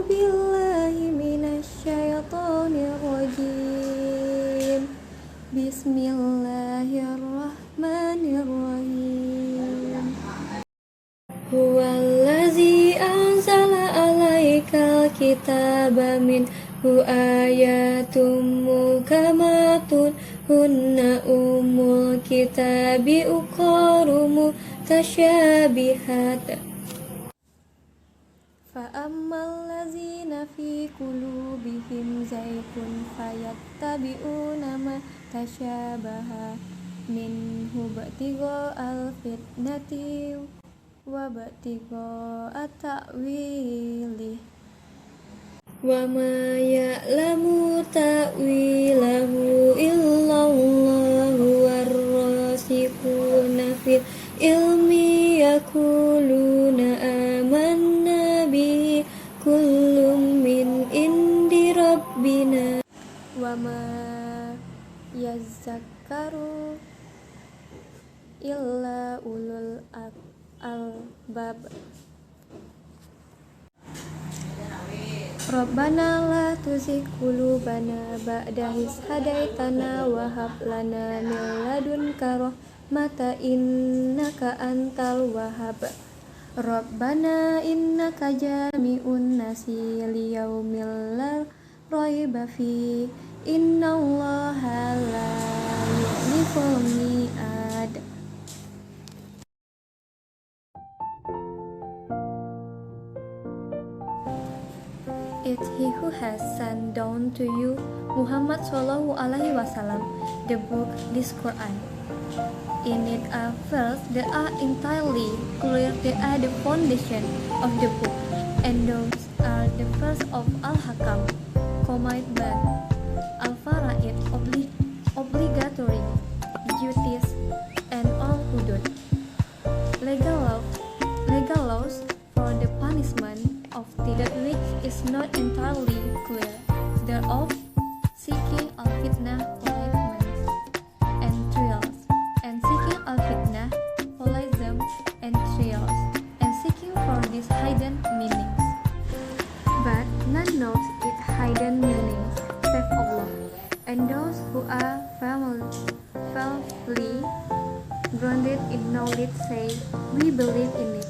billahi minasyaitonir rajim. Bismillahirrahmanirrahim. Huwallazi anzala 'alaikal kitaba minhu ayatum muhkamatun hunna ummul kitabi ukhra mutasyabihat. Fa'ammal ladzina fi qulubihim zaygun fayattabi'una ma tasyabaha minhu ibtigha'al fitnati wa ibtigha'a ta'wilih wa ma ya'lamu ta'wilahu illallahu warrasikhuna fil ilmi yaquluna amanna bihi kullum min indi rabbina wa ma yazakkaru illa ulul albab. Rabbana la tuzigh qulubana ba'da idh hadaitana wa hab lana min ladunka rahmatan innaka antal wahhab. Rabbana innaka jami'un nasi liyaumil la raiba fi innallaha la yukhliful mi'ad. It's He who has sent down to you, Muhammad Sallallahu Alaihi Wasallam, the book, this Quran. In it are verses that are entirely clear, they are the foundation of the book, and those are the verses of Al-Hakam, Commitment, Al-Fara'id, obligatory duties, and Al-Hudud, legal laws for the punishment of that which is not entirely clear, thereof seeking al-fitnah politeness and trials, and seeking al-fitnah polism and trials, and seeking for these hidden meanings. But none knows its hidden meanings save Allah, and those who are firmly grounded in knowledge say, we believe in it.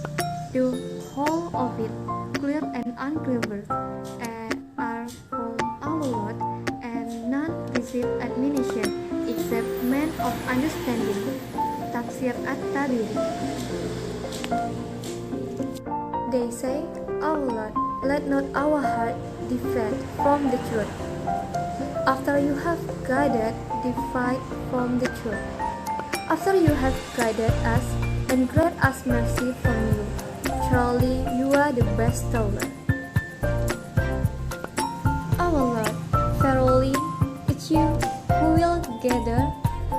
The whole of it, clear and unclear verse, are from our Lord, and none receive admonition except men of understanding. Tafsir At-Tabari. They say, our Lord, let not our heart depart from the truth. After you have guided, depart from the truth. After you have guided us, and grant us mercy from you. Surely you are the bestower. Our Lord, verily it's you who will gather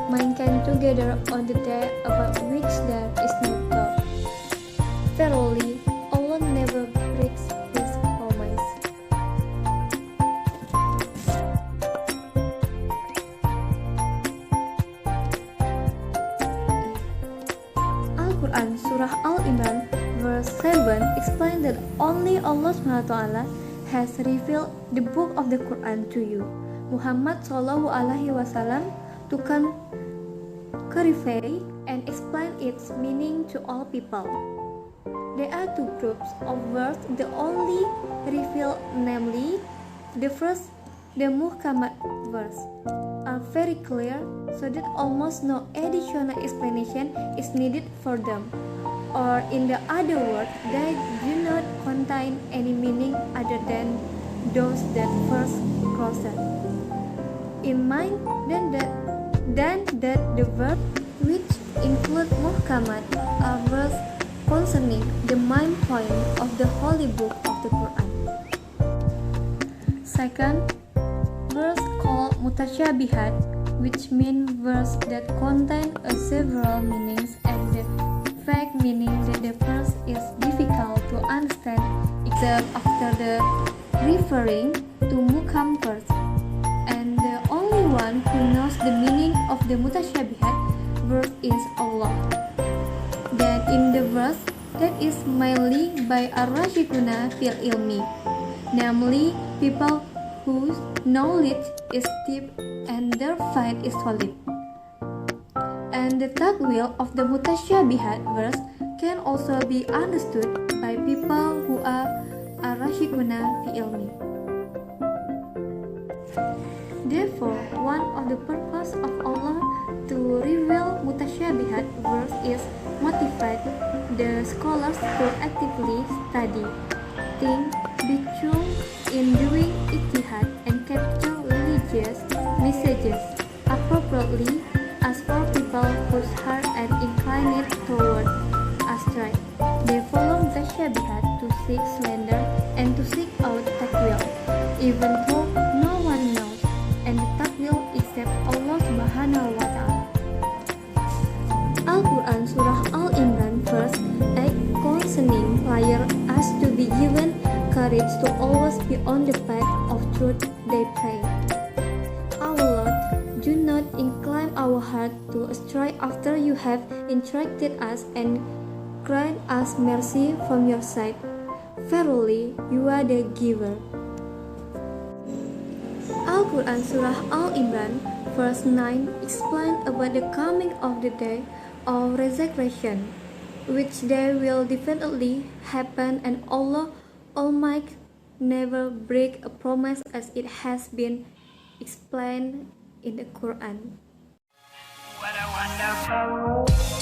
mankind together on the day about which there is no doubt. Verily, Allah never breaks His promise. Al-Quran Surah Al-Imran Verse 7 explains that only Allah SWT has revealed the book of the Quran to you, Muhammad Sallallahu Alaihi Wasallam, to clarify and explain its meaning to all people. There are two groups of words the only revealed, namely, the first, the Muhkamat verse, are very clear, so that almost no additional explanation is needed for them. Or in the other words, they do not contain any meaning other than those that first crossed in mind, then that the verse which include muhkamat are verse concerning the main point of the holy book of the Quran. Second, verse called mutasyabihat, which mean verse that contain several meanings, and the fact meaning that the verse is difficult to understand except after the referring to muhkam verse, and the only one who knows the meaning of the mutasyabihat verse is Allah. Then in the verse that is mainly by ar-rashiduna fil ilmi, namely people whose knowledge is deep and their faith is solid. And the ta'wil of the mutasyabihat verse can also be understood by people who are arashikuna fi ilmi. Therefore, one of the purpose of Allah to reveal mutasyabihat verse is motivate the scholars to actively study, think, be true in doing ijtihad and capture religious messages appropriately as for people whose heart are inclined toward astray. They follow mutasyabihat to seek slander and to seek out ta'wil, even though no one knows and the ta'wil except Allah Subhanahu wa Ta'ala. Al-Quran Surah Al-Imran verse 8 concerning prayer us to be given courage to always be on the path of truth they pray. Our Lord, do not incline our heart to astray after you have instructed us and grant us mercy from your side. Verily, you are the giver. Al-Quran Surah Al-Imran verse 9 explains about the coming of the day of resurrection, which day will definitely happen, and Allah Almighty never break a promise as it has been explained in the Quran. What a wonderful